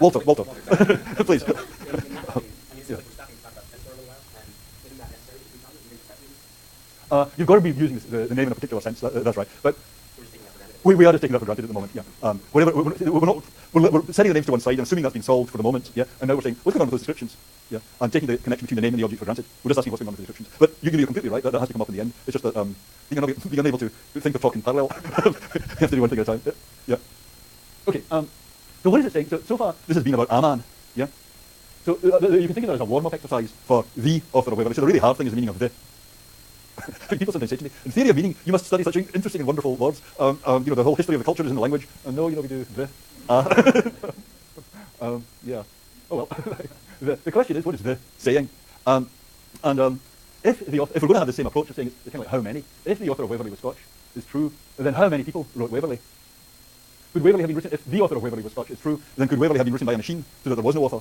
Walter, Walter, please. You've got to be using the name in a particular sense. That's right. But we are just taking that for granted at the moment. Yeah. We're setting the names to one side and assuming that's been solved for the moment. Yeah. And now we're saying what's going on with those descriptions. Yeah. And taking the connection between the name and the object for granted. We're just asking what's going on with the descriptions. But you're completely right. That has to come up in the end. It's just that being unable to think of talking parallel. You have to do one thing at a time. Yeah. Okay. So what is it saying? So far this has been about a man. Yeah. So you can think of it as a warm-up exercise for the author of Waverley. So the really hard thing is the meaning of the. People sometimes say to me, in theory of meaning, you must study such interesting and wonderful words. The whole history of the culture is in the language. And no, we do the. Yeah. Oh well. the question is, what is the saying? If we're going to have the same approach of saying it's kind of like how many, if the author of Waverley was Scotch is true, then how many people wrote Waverley? Could Waverley have been written, if the author of Waverley was Scotch is true, then could Waverley have been written by a machine so that there was no author?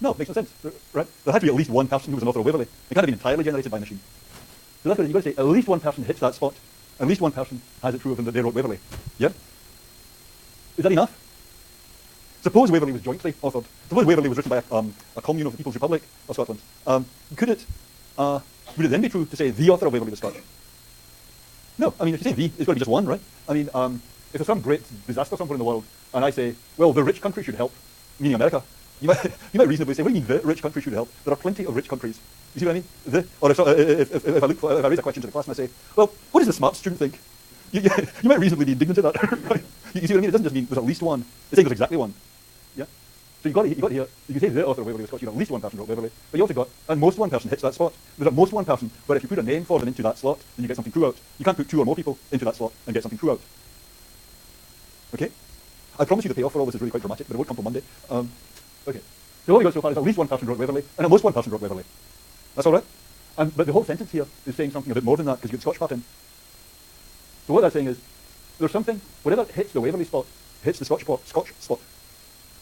No, it makes no sense, right? There had to be at least one person who was an author of Waverley. It can't have been entirely generated by a machine. So that's what you've got to say. At least one person hits that spot. At least one person has it true of them that they wrote Waverley. Yeah? Is that enough? Suppose Waverley was jointly authored. Suppose Waverley was written by a commune of the People's Republic of Scotland. Would it then be true to say the author of Waverley was Scotch? No. I mean, if you say the, it's got to be just one, right? I mean, if there's some great disaster somewhere in the world, and I say, well, the rich country should help, meaning America, you might reasonably say, what do you mean the rich country should help? There are plenty of rich countries. You see what I mean? Or if I raise a question to the class and I say, well, what does the smart student think? You might reasonably be indignant at that. Right? You see what I mean? It doesn't just mean there's at least one. It's saying there's exactly one. Yeah? So you got to hear, you can say the author of Waverley was Scotch, at least one person wrote Waverley, but you also got, and most one person hits that spot. There's at most one person, but if you put a name for them into that slot, then you get something true out. You can't put two or more people into that slot and get something true out. Okay? I promise you the payoff for all this is really quite dramatic, but it won't come till Monday. Okay. So all we got so far is at least one person wrote Waverley, and at most one person wrote Waverley. That's all right? But the whole sentence here is saying something a bit more than that, because you get Scotch part in. So what that's saying is, there's something, whatever hits the Waverley spot, hits the Scotch spot.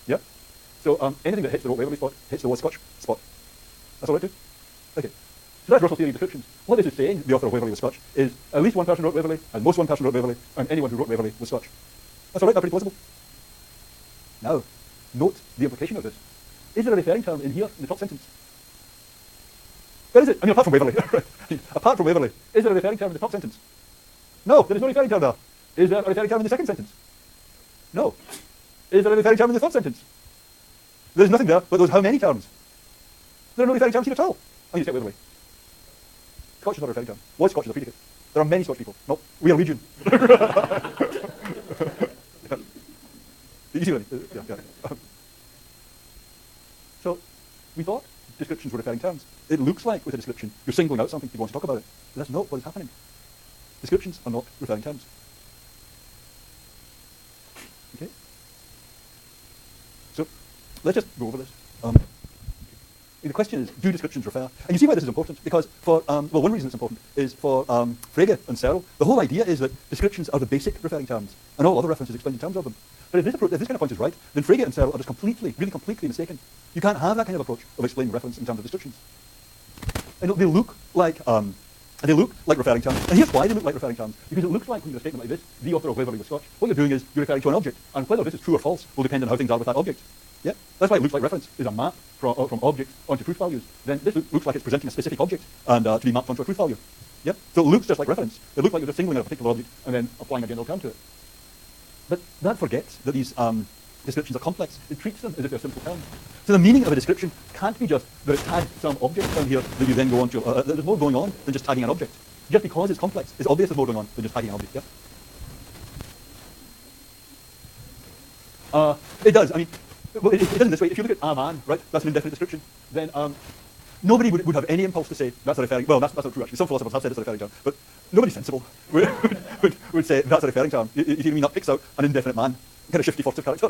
Yeah? So anything that hits the Waverley spot, hits the Scotch spot. That's all right too? Okay. So that's Russell's theory of descriptions. What this is saying, the author of Waverley was Scotch, is at least one person wrote Waverley, and most one person wrote Waverley, and anyone who wrote Waverley was Scotch. That's all right? That's pretty plausible. Now, note the implication of this. Is there a referring term in here, in the top sentence? Where is it? I mean, apart from Waverley. Apart from Waverley, is there a referring term in the top sentence? No, there is no referring term there. Is there a referring term in the second sentence? No. Is there a referring term in the third sentence? There is nothing there but those how many terms. There are no referring terms here at all. I mean, except Waverley. Scotch is not a referring term. Was Scotch is a predicate. There are many Scotch people. No, we are legion. You see what I mean? Yeah. So, we thought descriptions were referring terms. It looks like with a description, you're singling out something, you want to talk about it. But that's not what is happening. Descriptions are not referring terms. Okay? So, let's just go over this. The question is, do descriptions refer? And you see why this is important, because for, one reason it's important is for Frege and Searle, the whole idea is that descriptions are the basic referring terms, and all other references explain the terms of them. But if this kind of point is right, then Frege and Searle are just really completely mistaken. You can't have that kind of approach of explaining reference in terms of descriptions. And they look like referring terms. And here's why they look like referring terms. Because it looks like when you do a statement like this, the author of Waverley was Scotch, what you're doing is you're referring to an object. And whether this is true or false will depend on how things are with that object. Yeah? That's why it looks like reference is a map from objects onto truth values. Then this looks like it's presenting a specific object and to be mapped onto a truth value. Yeah? So it looks just like reference. It looks like you're just singling out a particular object and then applying a general term to it. But that forgets that these descriptions are complex. It treats them as if they're simple terms. So the meaning of a description can't be just that it tags some object down here that you then go on to. There's more going on than just tagging an object. Just because it's complex, it's obvious there's more going on than just tagging an object. Yeah? It does. I mean, well, it does in this way. If you look at a man, right, that's an indefinite description, then nobody would have any impulse to say that's a referring. Well, that's not true actually. Some philosophers have said it's a referring term, but nobody sensible would say that's a referring term. You mean that picks out an indefinite man, kind of shifty furtive character.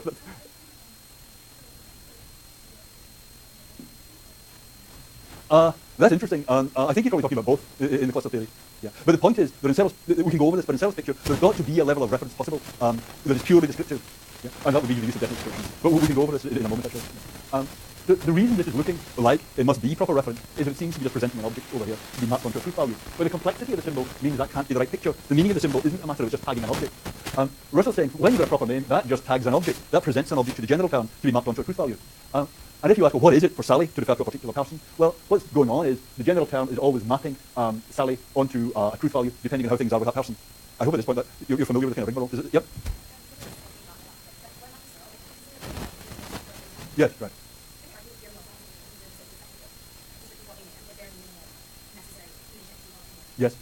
But that's interesting. I think you're probably talking about both in the cluster theory. Yeah. But the point is that in Searle's, we can go over this, but in Searle's picture, there's got to be a level of reference possible that is purely descriptive. Yeah? And that would be the use of definite descriptions. But we can go over this in a moment, actually. the reason this is looking like it must be proper reference is it seems to be just presenting an object over here to be mapped onto a truth value. But the complexity of the symbol means that can't be the right picture. The meaning of the symbol isn't a matter of just tagging an object. Russell's saying when you've got a proper name, that just tags an object. That presents an object to the general term to be mapped onto a truth value. And if you ask, well, what is it for Sally to refer to a particular person? Well, what's going on is the general term is always mapping Sally onto a truth value depending on how things are with that person. I hope at this point that you're familiar with the kind of rigmarole. Is it? Yep. Yes, right. Yes.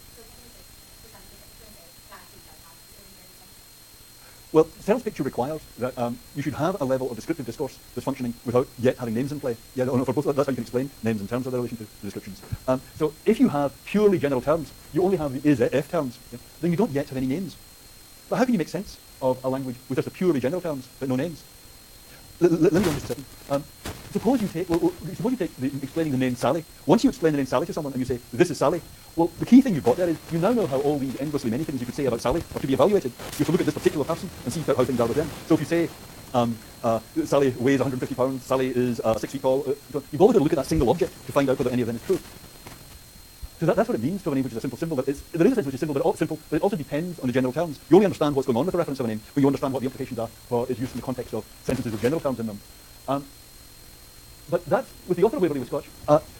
Well, Searle's picture requires that you should have a level of descriptive discourse that's functioning without yet having names in play. Yeah, no, for both, that's how you can explain names in terms of their relation to the descriptions. So if you have purely general terms, you only have the is, if terms, yeah, then you don't yet have any names. But how can you make sense of a language with just a purely general terms but no names? Let me go on just a second. Suppose you take explaining the name Sally. Once you explain the name Sally to someone and you say, this is Sally, well, the key thing you've got there is you now know how all these endlessly many things you could say about Sally are to be evaluated. You have to look at this particular person and see how things are with them. So if you say, Sally weighs 150 pounds, Sally is 6 feet tall, you've always got to look at that single object to find out whether any of them is true. So that's what it means to have a name which is a simple symbol. There is a sense which is simple, but it also depends on the general terms. You only understand what's going on with the reference of a name, but you understand what the implications are for its use in the context of sentences with general terms in them. But that's, with the author of Waverley with Scotch,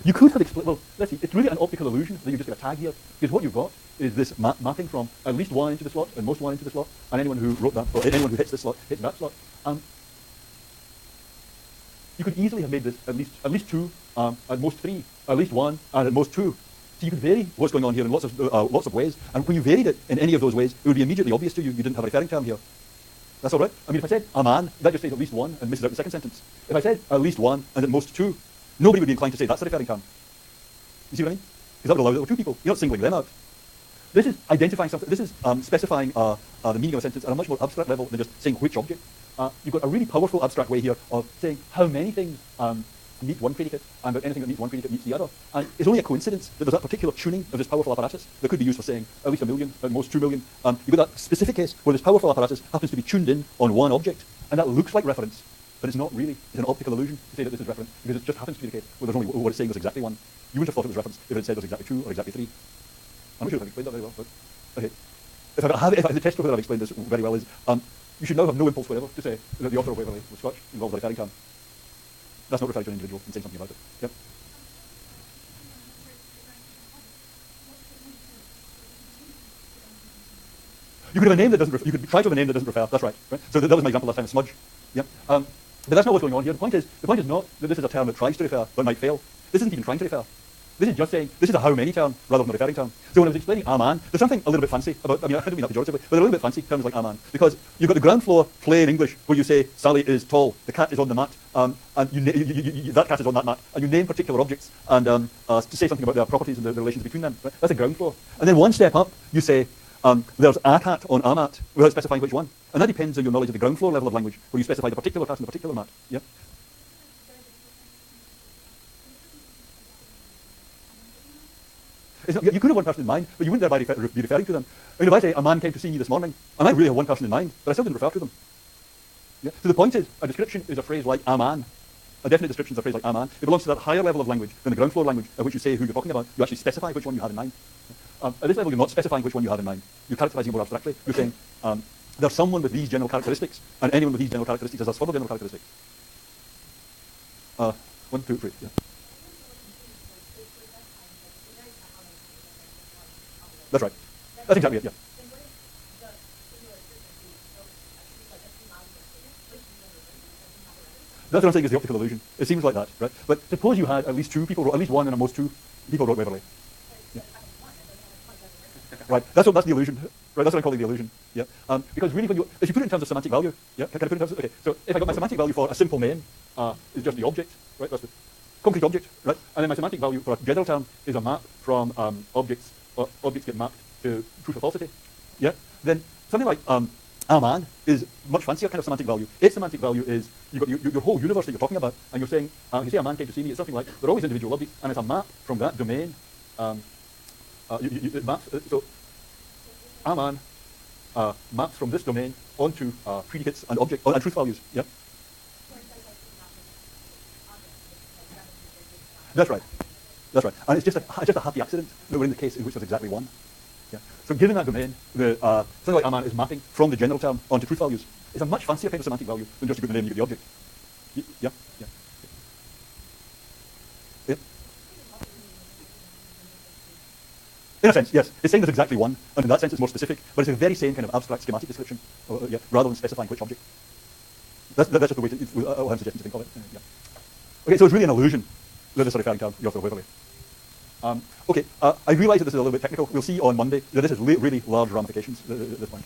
you could have explained, well, let's see, it's really an optical illusion that you just get a tag here, because what you've got is this mapping from at least one into the slot and most one into the slot, and anyone who wrote that, or anyone who hits this slot, hits that slot. You could easily have made this at least two, at most three, at least one, and at most two. So you could vary what's going on here in lots of ways, and when you varied it in any of those ways, it would be immediately obvious to you you didn't have a referring term here. That's all right. I mean, if I said a man, that just says at least one and misses out the second sentence. If I said at least one and at most two, nobody would be inclined to say that's a referring term. You see what I mean? Because that would allow there were two people. You're not singling them out. This is identifying something. This is specifying the meaning of a sentence at a much more abstract level than just saying which object. You've got a really powerful abstract way here of saying how many things meet one predicate and that anything that meets one predicate meets the other. And it's only a coincidence that there's that particular tuning of this powerful apparatus that could be used for saying at least 1 million, at most 2 million. You've got that specific case where this powerful apparatus happens to be tuned in on one object, and that looks like reference, but it's not really. It's an optical illusion to say that this is reference, because it just happens to be the case where there's only what it's saying there's exactly one. You wouldn't have thought it was reference if it said there's exactly 2 or exactly 3. I'm not sure if I've explained that very well, but okay. If the test for whether I've explained this very well is, you should now have no impulse whatever to say that the author of Waverley was Scotch involves a referring term. That's not referring to an individual and saying something about it. Yep. You could have a name that doesn't refer, you could try to have a name that doesn't refer, that's right. So that was my example last time, smudge. Yep. But that's not what's going on here. The point is not that this is a term that tries to refer, but might fail. This isn't even trying to refer. This is just saying, this is a how many term, rather than a referring term. So when I was explaining a man, there's something a little bit fancy about, I mean, I don't mean that pejoratively, but a little bit fancy terms like a man. Because you've got the ground floor plain English, where you say, Sally is tall, the cat is on the mat, and that cat is on that mat, and you name particular objects, and to say something about their properties and the relations between them. Right? That's a ground floor. And then one step up, you say, there's a cat on a mat, without specifying which one. And that depends on your knowledge of the ground floor level of language, where you specify the particular cat on the particular mat. Yeah? You could have one person in mind, but you wouldn't thereby be referring to them. I mean, if I say, a man came to see me this morning, I might really have one person in mind, but I still didn't refer to them. Yeah? So the point is, a description is a phrase like a man. A definite description is a phrase like a man. It belongs to that higher level of language than the ground floor language, at which you say who you're talking about. You actually specify which one you have in mind. At this level, you're not specifying which one you have in mind. You're characterizing more abstractly. You're saying, there's someone with these general characteristics, and anyone with these general characteristics has further general characteristics. 1, 2, 3, yeah. That's right. That's exactly it, yeah. That's what I'm saying is the optical illusion. It seems like that, right? But suppose you had at least 2 people, at least 1 and at most 2 people wrote Waverley. Yeah. Right, that's the illusion. Right, that's what I'm calling the illusion. Yeah. Because really, if you put it in terms of semantic value, yeah, can I put it in terms of, okay, so if I got my semantic value for a simple name, is just the object, right? That's the concrete object, right? And then my semantic value for a general term is a map from objects, or objects get mapped to truth or falsity. Yeah. Then something like a man is much fancier kind of semantic value. Its semantic value is you've got your whole universe that you're talking about, and you're saying, you say a man came to see me, it's something like, they're always individual objects, and it's a map from that domain. It maps, so a man maps from this domain onto predicates and object and truth values. Yeah. That's right. That's right. And it's just a happy accident that we're in the case in which there's exactly one. Yeah. So given that domain, something like Aman is mapping from the general term onto truth values. It's a much fancier kind of semantic value than just you put the name and you get the object. Yeah. Yeah. Yeah. In a sense, yes. It's saying there's exactly one, and in that sense it's more specific, but it's the very same kind of abstract schematic description, rather than specifying which object. That's just the way I'm suggesting to think of it. Yeah. Okay, so it's really an illusion that this is referring to the author of Waverley. Okay, I realise that this is a little bit technical. We'll see on Monday that this has really large ramifications at this point.